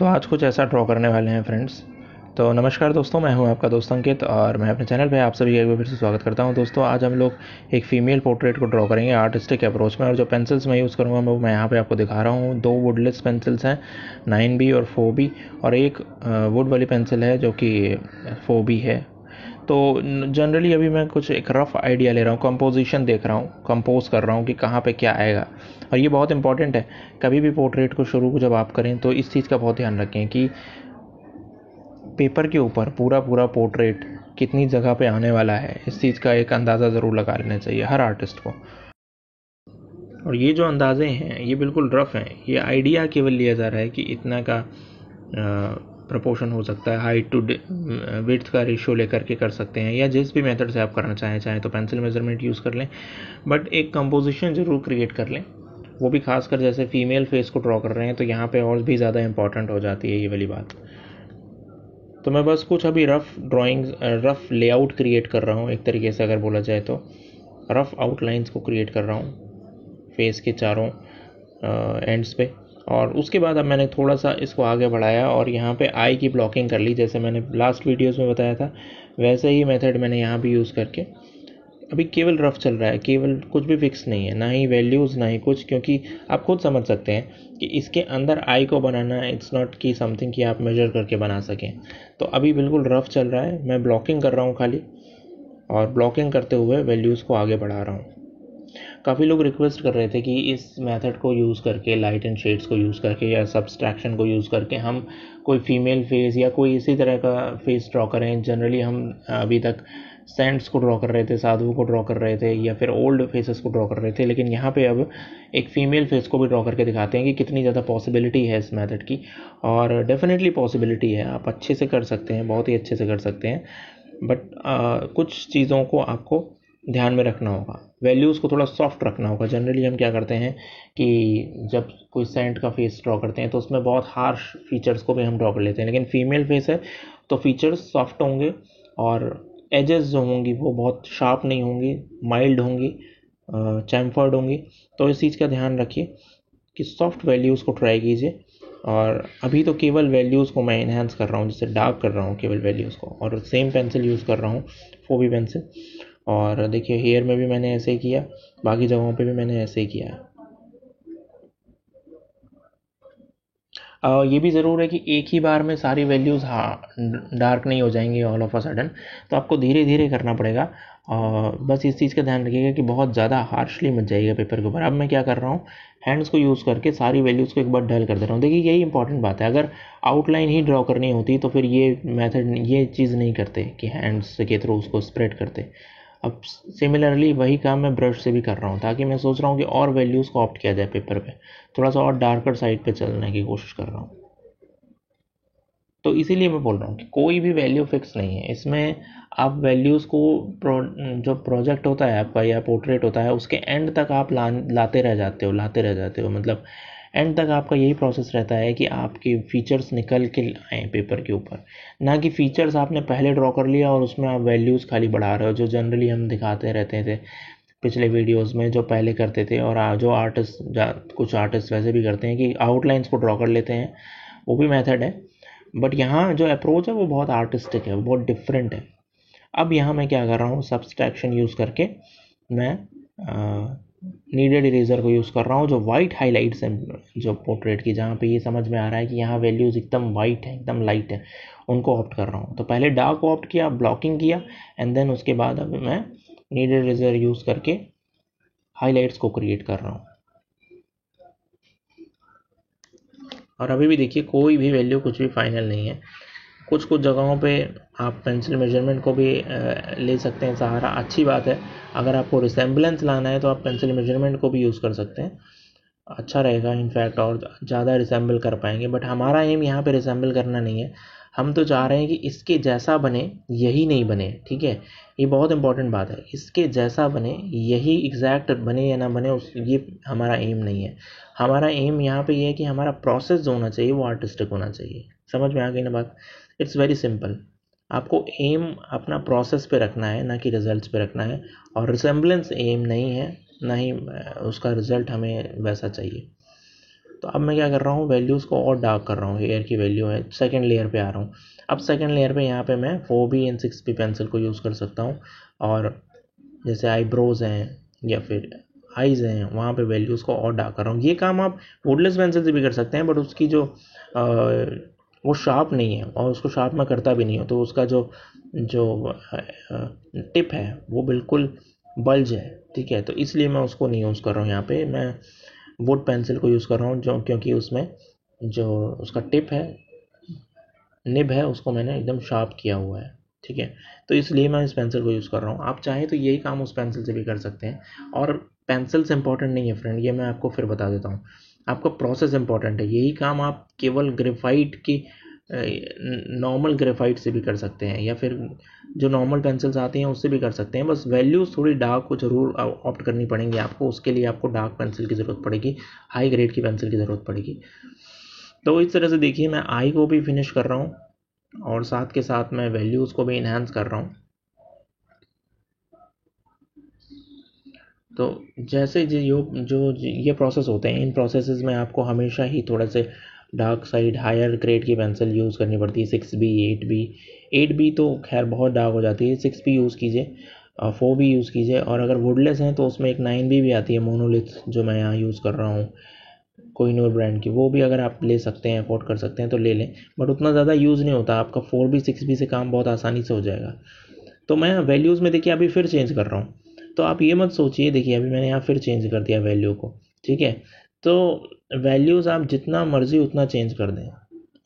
तो आज कुछ ऐसा ड्रॉ करने वाले हैं फ्रेंड्स। तो नमस्कार दोस्तों, मैं हूं आपका दोस्त अंकित और मैं अपने चैनल पे आप सभी का एक बार फिर से स्वागत करता हूं। दोस्तों आज हम लोग एक फ़ीमेल पोर्ट्रेट को ड्रॉ करेंगे आर्टिस्टिक अप्रोच में, और जो पेंसिल्स मैं यूज़ करूंगा वो मैं यहाँ पे आपको दिखा रहा हूँ। 2 वुडलेस पेंसिल्स हैं, 9B और 4B, और एक वुड वाली पेंसिल है जो कि 4B है। तो जनरली अभी मैं कुछ एक रफ़ आइडिया ले रहा हूँ, कंपोजिशन देख रहा हूँ, कंपोज कर रहा हूँ कि कहाँ पे क्या आएगा। और ये बहुत इंपॉर्टेंट है, कभी भी पोर्ट्रेट को शुरू जब आप करें तो इस चीज़ का बहुत ध्यान रखें कि पेपर के ऊपर पूरा पूरा पोर्ट्रेट कितनी जगह पे आने वाला है, इस चीज़ का एक अंदाज़ा ज़रूर लगा लेना चाहिए हर आर्टिस्ट को। और ये जो अंदाजे हैं ये बिल्कुल रफ़ हैं, ये आइडिया केवल लिया जा रहा है कि इतना का प्रपोर्शन हो सकता है, हाइट टू विड्थ का रेशियो लेकर के कर सकते हैं, या जिस भी मेथड से आप करना चाहें तो पेंसिल मेजरमेंट यूज़ कर लें, बट एक कंपोजिशन ज़रूर क्रिएट कर लें। वो भी खासकर जैसे फीमेल फेस को ड्रॉ कर रहे हैं तो यहाँ पे और भी ज़्यादा इंपॉर्टेंट हो जाती है ये वाली बात। तो मैं बस कुछ अभी रफ़ लेआउट क्रिएट कर रहा हूँ, एक तरीके से अगर बोला जाए तो रफ़ आउटलाइंस को क्रिएट कर रहा हूँ फेस के चारों एंड्स पे। और उसके बाद अब मैंने थोड़ा सा इसको आगे बढ़ाया और यहाँ पे आई की ब्लॉकिंग कर ली, जैसे मैंने लास्ट वीडियोस में बताया था वैसे ही मेथड मैंने यहाँ भी यूज़ करके अभी केवल रफ चल रहा है, केवल कुछ भी फिक्स नहीं है, ना ही वैल्यूज़ ना ही कुछ, क्योंकि आप खुद समझ सकते हैं कि इसके अंदर आई को बनाना इट्स नॉट की समथिंग कि आप मेजर करके बना सकें। तो अभी बिल्कुल रफ चल रहा है, मैं ब्लॉकिंग कर रहा हूँ खाली, और ब्लॉकिंग करते हुए वैल्यूज़ को आगे बढ़ा रहा हूँ। काफ़ी लोग रिक्वेस्ट कर रहे थे कि इस मेथड को यूज़ करके, लाइट एंड शेड्स को यूज़ करके या सब्सट्रैक्शन को यूज़ करके हम कोई फीमेल फेस या कोई इसी तरह का फेस ड्रॉ करें। जनरली हम अभी तक सेंट्स को ड्रॉ कर रहे थे, साधुओं को ड्रॉ कर रहे थे, या फिर ओल्ड फेसेस को ड्रॉ कर रहे थे, लेकिन यहाँ पे अब एक फ़ीमेल फेस को भी ड्रॉ करके दिखाते हैं कि कितनी ज़्यादा पॉसिबिलिटी है इस मेथड की। और डेफिनेटली पॉसिबिलिटी है, आप अच्छे से कर सकते हैं, बहुत ही अच्छे से कर सकते हैं, बट कुछ चीज़ों को आपको ध्यान में रखना होगा, वैल्यूज़ को थोड़ा सॉफ्ट रखना होगा। जनरली हम क्या करते हैं कि जब कोई सेंट का फेस ड्रॉ करते हैं तो उसमें बहुत हार्श फीचर्स को भी हम ड्रॉ कर लेते हैं, लेकिन फीमेल फेस है तो फीचर्स सॉफ्ट होंगे और एजेस जो होंगी वो बहुत शार्प नहीं होंगी, माइल्ड होंगी, चैम्फर्ड होंगी। तो इस चीज़ का ध्यान रखिए कि सॉफ्ट वैल्यूज़ को ट्राई कीजिए। और अभी तो केवल वैल्यूज़ को मैं इन्हेंस कर रहा हूँ, जैसे डार्क कर रहा हूँ केवल वैल्यूज़ को, और सेम पेंसिल यूज़ कर रहा हूँ 4B पेंसिल। और देखिए हेयर में भी मैंने ऐसे ही किया, बाकी जगहों पे भी मैंने ऐसे ही किया है। ये भी ज़रूर है कि एक ही बार में सारी वैल्यूज़ डार्क नहीं हो जाएंगी ऑल ऑफ अ सडन, तो आपको धीरे धीरे करना पड़ेगा। बस इस चीज़ का ध्यान रखिएगा कि बहुत ज़्यादा हार्शली मत जाइएगा पेपर के ऊपर। अब मैं क्या कर रहा हूँ, हैंड्स को यूज़ करके सारी वैल्यूज़ को एक बार डल कर दे रहा हूँ। देखिए यही इंपॉर्टेंट बात है, अगर आउटलाइन ही ड्रॉ करनी होती तो फिर ये मेथड ये चीज़ नहीं करते कि हैंड्स के थ्रू उसको स्प्रेड करते। अब सिमिलरली वही काम मैं ब्रश से भी कर रहा हूँ, ताकि मैं सोच रहा हूँ कि और वैल्यूज़ को ऑप्ट किया जाए पेपर पे, थोड़ा सा और डार्कर साइड पे चलने की कोशिश कर रहा हूँ। तो इसीलिए मैं बोल रहा हूँ कि कोई भी वैल्यू फिक्स नहीं है इसमें। आप वैल्यूज़ को जो प्रोजेक्ट होता है आपका या पोर्ट्रेट होता है उसके एंड तक आप लाते रह जाते हो, मतलब एंड तक आपका यही प्रोसेस रहता है कि आपके फीचर्स निकल के आए पेपर के ऊपर, ना कि फीचर्स आपने पहले ड्रॉ कर लिया और उसमें आप वैल्यूज़ खाली बढ़ा रहे हो, जो जनरली हम दिखाते रहते थे पिछले वीडियोस में, जो पहले करते थे। और जो कुछ आर्टिस्ट वैसे भी करते हैं कि आउटलाइंस को ड्रॉ कर लेते हैं, वो भी मेथड है, बट यहाँ जो अप्रोच है वो बहुत आर्टिस्टिक है, वो बहुत डिफरेंट है। अब यहाँ मैं क्या कर रहा हूँ, सब्सट्रैक्शन यूज़ करके मैं नीडेड इरेजर को यूज़ कर रहा हूँ, जो वाइट हाईलाइट्स हैं जो पोर्ट्रेट की, जहाँ पे ये समझ में आ रहा है कि यहाँ वैल्यूज़ एकदम वाइट है, एकदम लाइट है, उनको ऑप्ट कर रहा हूँ। तो पहले डार्क को ऑप्ट किया, ब्लॉकिंग किया, एंड देन उसके बाद अब मैं नीडेड इरेजर यूज़ करके हाईलाइट्स को क्रिएट कर रहा हूँ। और अभी भी देखिए कोई भी वैल्यू कुछ भी फाइनल नहीं है, कुछ कुछ जगहों पे आप पेंसिल मेजरमेंट को भी ले सकते हैं सहारा, अच्छी बात है। अगर आपको रिसेम्बलेंस लाना है तो आप पेंसिल मेजरमेंट को भी यूज़ कर सकते हैं, अच्छा रहेगा इनफैक्ट, और ज़्यादा रिसेंबल कर पाएंगे। बट हमारा एम यहाँ पे रिसेंबल करना नहीं है, हम तो चाह रहे हैं कि इसके जैसा बने, यही नहीं बने, ठीक है। ये बहुत इंपॉर्टेंट बात है, इसके जैसा बने, यही एग्जैक्ट बने या ना बने ये हमारा एम नहीं है। हमारा एम यहाँ पे ये है कि हमारा प्रोसेस जो होना चाहिए वो आर्टिस्टिक होना चाहिए। समझ में आ गई ना बात? It's very simple. आपको एम अपना प्रोसेस पे रखना है, ना कि रिजल्ट्स पे रखना है। और रिसेम्बलेंस एम नहीं है, ना ही उसका रिजल्ट हमें वैसा चाहिए। तो अब मैं क्या कर रहा हूँ, वैल्यूज़ को और डार्क कर रहा हूँ। हेयर की वैल्यू है, सेकंड लेयर पे आ रहा हूँ। अब सेकंड लेयर पे यहाँ पे मैं 4B एंड 6B पेंसिल को यूज़ कर सकता हूँ, और जैसे आईब्रोज हैं या फिर आइज़ हैं, वहाँ पे वैल्यूज़ को और डार्क कर रहा हूँ। ये काम आप वुडलेस पेंसिल से भी कर सकते हैं, बट उसकी जो वो शार्प नहीं है, और उसको शार्प मैं करता भी नहीं हूँ, तो उसका जो जो टिप है वो बिल्कुल बल्ज है, ठीक है। तो इसलिए मैं उसको नहीं यूज़ कर रहा हूँ। यहाँ पे मैं वुड पेंसिल को यूज़ कर रहा हूँ, जो क्योंकि उसमें जो उसका टिप है, निब है, उसको मैंने एकदम शार्प किया हुआ है, ठीक है। तो इसलिए मैं इस पेंसिल को यूज़ कर रहा हूँ। आप चाहें तो यही काम उस पेंसिल से भी कर सकते हैं। और पेंसिल से इंपॉर्टेंट नहीं है फ्रेंड, ये मैं आपको फिर बता देता हूँ। आपका प्रोसेस इंपॉर्टेंट है। यही काम आप केवल ग्रेफाइट की नॉर्मल ग्रेफाइट से भी कर सकते हैं, या फिर जो नॉर्मल पेंसिल्स आती हैं उससे भी कर सकते हैं। बस वैल्यूज़ थोड़ी डार्क को ज़रूर ऑप्ट करनी पड़ेंगी आपको। उसके लिए आपको डार्क पेंसिल की ज़रूरत पड़ेगी, हाई ग्रेड की पेंसिल की ज़रूरत पड़ेगी। तो इस तरह से देखिए, मैं आई को भी फिनिश कर रहा हूँ और साथ के साथ मैं वैल्यूज़ को भी इन्हांस कर रहा हूँ। तो जैसे जो ये प्रोसेस होते हैं, इन प्रोसेसेस में आपको हमेशा ही थोड़ा से डार्क साइड, हायर ग्रेड की पेंसिल यूज़ करनी पड़ती है। 6B, 8B। 8B तो खैर बहुत डार्क हो जाती है, 6B यूज़ कीजिए, 4B यूज़ कीजिए। और अगर वुडलेस हैं तो उसमें एक 9B भी आती है, मोनोलिथ, जो मैं यहाँ यूज़ कर रहा हूँ कोहिनूर ब्रांड की। वो भी अगर आप ले सकते हैं, अफोर्ड कर सकते हैं तो ले लें, बट उतना ज़्यादा यूज़ नहीं होता। आपका 4B 6B से काम बहुत आसानी से हो जाएगा। तो मैं वैल्यूज़ में देखिए अभी फिर चेंज कर रहा हूँ। तो आप ये मत सोचिए, देखिए अभी मैंने यहाँ फिर चेंज कर दिया वैल्यू को, ठीक है। तो वैल्यूज़ आप जितना मर्जी उतना चेंज कर दें,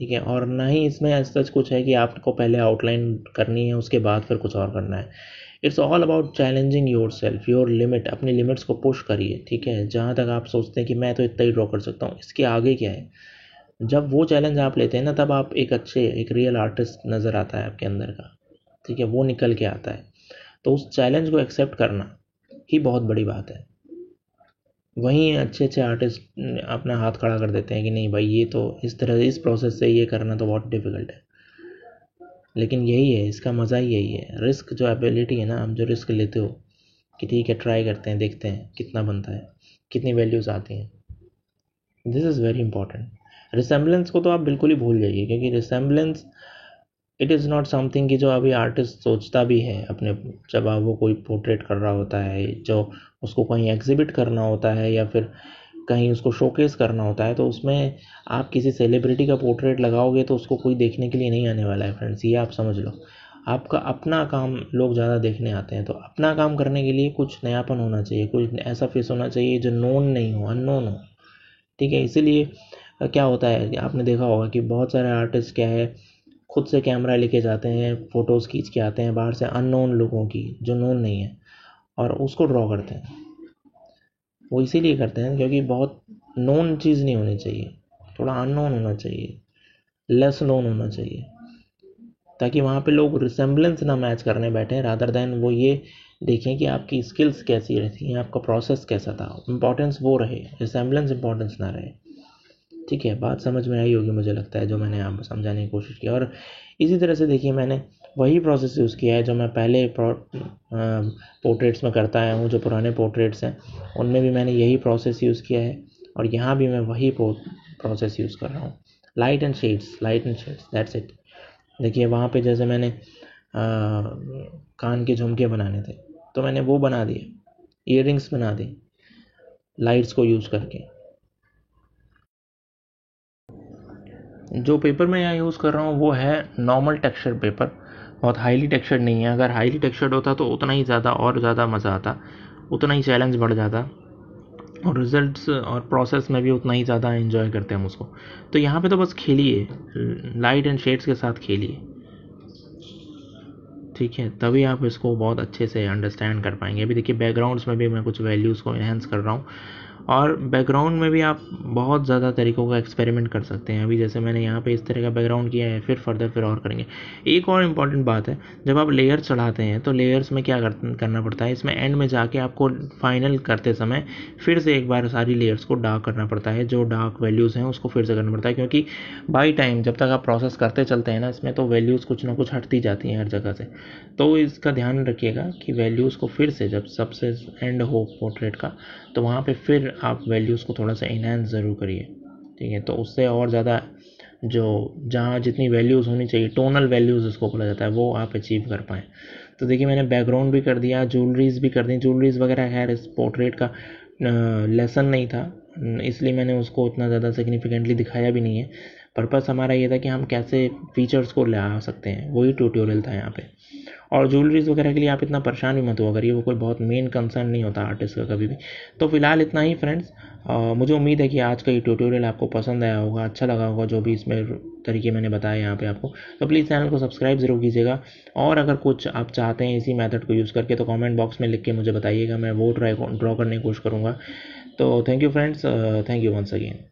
ठीक है। और ना ही इसमें ऐसा कुछ है कि आपको पहले आउटलाइन करनी है उसके बाद फिर कुछ और करना है। It's all about challenging your self, your limit. अपनी लिमिट्स को पुश करिए, ठीक है। जहाँ तक आप सोचते हैं कि मैं तो इतना ही ड्रॉ कर सकता हूँ, इसके आगे क्या है, जब वो चैलेंज आप लेते हैं ना, तब आप एक रियल आर्टिस्ट नज़र आता है आपके अंदर का, ठीक है। वो निकल के आता है। तो उस चैलेंज को एक्सेप्ट करना ही बहुत बड़ी बात है। वहीं अच्छे अच्छे आर्टिस्ट अपना हाथ खड़ा कर देते हैं कि नहीं भाई, ये तो इस तरह इस प्रोसेस से ये करना तो बहुत डिफिकल्ट है। लेकिन यही है, इसका मज़ा ही यही है। रिस्क जो एबिलिटी है ना, आप जो रिस्क लेते हो कि ठीक है ट्राई करते हैं, देखते हैं कितना बनता है, कितनी वैल्यूज़ आती हैं, this is very important. Resemblance को तो आप बिल्कुल ही भूल जाइए, क्योंकि resemblance it is not something कि जो अभी आर्टिस्ट सोचता भी है अपने, जब आप वो कोई पोर्ट्रेट कर रहा होता है, जो उसको कहीं एग्जिबिट करना होता है या फिर कहीं उसको शोकेस करना होता है, तो उसमें आप किसी सेलिब्रिटी का पोर्ट्रेट लगाओगे तो उसको कोई देखने के लिए नहीं आने वाला है फ्रेंड्स, ये आप समझ लो। आपका अपना काम लोग ज़्यादा देखने आते हैं, तो अपना काम करने के लिए कुछ नयापन होना चाहिए, कोई ऐसा फेस होना चाहिए जो नोन नहीं हो, अननोन हो, ठीक है। इसीलिए क्या होता है कि आपने देखा होगा कि बहुत सारे आर्टिस्ट क्या है, खुद से कैमरा लेके जाते हैं, फ़ोटोज़ खींच के आते हैं बाहर से अननोन लोगों की, जो नोन नहीं है, और उसको ड्रॉ करते हैं। वो इसीलिए करते हैं क्योंकि बहुत नोन चीज़ नहीं होनी चाहिए, थोड़ा अननोन होना चाहिए, लेस नोन होना चाहिए, ताकि वहाँ पे लोग रिसेम्बलेंस ना मैच करने बैठे, रादर देन वो ये देखें कि आपकी स्किल्स कैसी रहती हैं, आपका प्रोसेस कैसा था। इंपॉर्टेंस वो रहे, रिसेम्बलेंस इंपॉर्टेंस ना रहे, ठीक है। बात समझ में आई होगी मुझे लगता है, जो मैंने आपको समझाने की कोशिश की। और इसी तरह से देखिए, मैंने वही प्रोसेस यूज़ किया है जो मैं पहले पोर्ट्रेट्स में करता आया हूँ। जो पुराने पोर्ट्रेट्स हैं उनमें भी मैंने यही प्रोसेस यूज़ किया है, और यहाँ भी मैं वही प्रोसेस यूज़ कर रहा हूँ। Light and shades, light and shades, that's it. देखिए वहाँ पे जैसे मैंने कान के झुमके बनाने थे, तो मैंने वो बना दिए, ईयरिंग्स बना दी लाइट्स को यूज़ करके। जो पेपर मैं यहाँ यूज़ कर रहा हूँ वो है नॉर्मल टेक्सचर पेपर, बहुत हाईली टेक्सचर्ड नहीं है। अगर हाईली टेक्सचर्ड होता तो उतना ही ज़्यादा और ज़्यादा मज़ा आता, उतना ही चैलेंज बढ़ जाता, और रिजल्ट्स और प्रोसेस में भी उतना ही ज़्यादा एंजॉय करते हैं हम उसको। तो यहाँ पे तो बस खेलिए, लाइट एंड शेड्स के साथ खेलिए, ठीक है। तभी आप इसको बहुत अच्छे से अंडरस्टैंड कर पाएंगे। अभी देखिए बैकग्राउंड्स में भी मैं कुछ वैल्यूज़ को इन्हेंस कर रहा हूँ, और बैकग्राउंड में भी आप बहुत ज़्यादा तरीक़ों का एक्सपेरिमेंट कर सकते हैं। अभी जैसे मैंने यहाँ पे इस तरह का बैकग्राउंड किया है, फिर फर्दर फिर और करेंगे। एक और इम्पॉर्टेंट बात है, जब आप लेयर चढ़ाते हैं तो लेयर्स में क्या करना पड़ता है, इसमें एंड में जाके आपको फाइनल करते समय फिर से एक बार सारी लेयर्स को डार्क करना पड़ता है, जो डार्क वैल्यूज़ हैं उसको फिर से करना पड़ता है, क्योंकि बाई टाइम जब तक आप प्रोसेस करते चलते हैं ना इसमें, तो वैल्यूज़ कुछ ना कुछ हटती जाती हैं हर जगह से। तो इसका ध्यान रखिएगा कि वैल्यूज़ को फिर से, जब सबसे एंड हो पोर्ट्रेट का, तो वहाँ पे फिर आप वैल्यूज़ को थोड़ा सा इन्हेंस ज़रूर करिए। ठीक है। तो उससे और ज़्यादा जो जहाँ जितनी वैल्यूज़ होनी चाहिए, टोनल वैल्यूज़ उसको बोला जाता है, वो आप अचीव कर पाएँ। तो देखिए मैंने बैकग्राउंड भी कर दिया, ज्वेलरीज भी कर दी। ज्वेलरीज वगैरह खैर इस पोर्ट्रेट का लेसन नहीं था, इसलिए मैंने उसको उतना ज़्यादा सिग्निफिकेंटली दिखाया भी नहीं है। पर्पस हमारा ये था कि हम कैसे फीचर्स को ले आ सकते हैं, वही ट्यूटोरियल था यहाँ पे। और ज्वेलरीज वगैरह के लिए आप इतना परेशान भी मत हुआ करिए, वो कोई बहुत मेन कंसर्न नहीं होता आर्टिस्ट का कभी भी। तो फिलहाल इतना ही फ्रेंड्स। मुझे उम्मीद है कि आज का ये ट्यूटोरियल आपको पसंद आया होगा, अच्छा लगा होगा, जो भी इसमें तरीके मैंने बताए यहाँ पे आपको। तो प्लीज़ चैनल को सब्सक्राइब ज़रूर कीजिएगा, और अगर कुछ आप चाहते हैं इसी मेथड को यूज़ करके तो कमेंट बॉक्स में लिख के मुझे बताइएगा, मैं वो ड्रॉ करने की कोशिश करूँगा। तो thank you friends, thank you once again.